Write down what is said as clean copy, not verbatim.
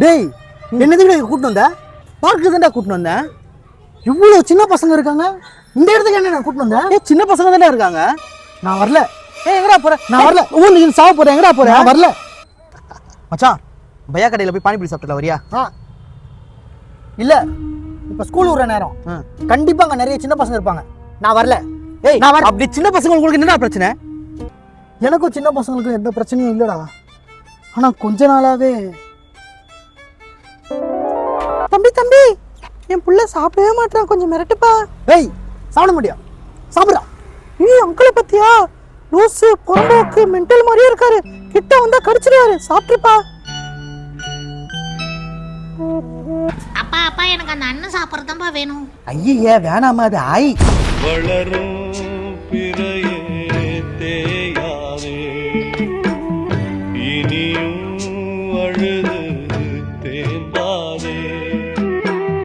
டேய் என்னது கூட்டிட்டு வந்த? பார்க்கு தான்டா கூட்டிட்டு வந்தேன். இவ்வளோ சின்ன பசங்க இருக்காங்க, இந்த இடத்துக்கு என்ன நான் கூட்டிட்டு வந்தேன்? சின்ன பசங்க தானே இருக்காங்க. நான் வரல. எங்கடா போற? நான் வரல. ஊருக்கு சாவ போறேன். எங்கடா போற? நான் வரல. மச்சான், பையா கடையில் போய் பானிபூரி சாப்பிட்டல வரியா? இல்ல, இப்ப ஸ்கூல் விடுற நேரம். கண்டிப்பா அங்க நிறைய சின்ன பசங்க இருப்பாங்க. நான் வரல. ஏய், நான் வரல. அப்படி சின்ன பசங்க உங்களுக்கு என்னடா பிரச்சனை? எனக்கும் சின்ன பசங்களுக்கும் எந்த பிரச்சனையும் இல்லடா. ஆனா கொஞ்ச நாளாவே தம்பி என் புள்ள சாப்பிடவே மாட்டான், கொஞ்சம் மிரட்டுப்பா. ஏய், சாப்பிட முடியும், சாப்பிடா. அங்கிளை பத்தியா? லூசு, பொறம்போக்கு, மென்டல் மாதிரியே இருக்காரு. கிட்ட வந்தா கடிச்சிருவாரு. சாப்பிட்டுப்பா. அப்பா அப்பா எனக்கு அந்த அண்ணன் சாப்பிட்றதும்பா வேணும். ஐயே வேணாமா, அது ஆய். வளரும் பிறையே தேயாதே, இனியும் அழுது தேம்பாதே.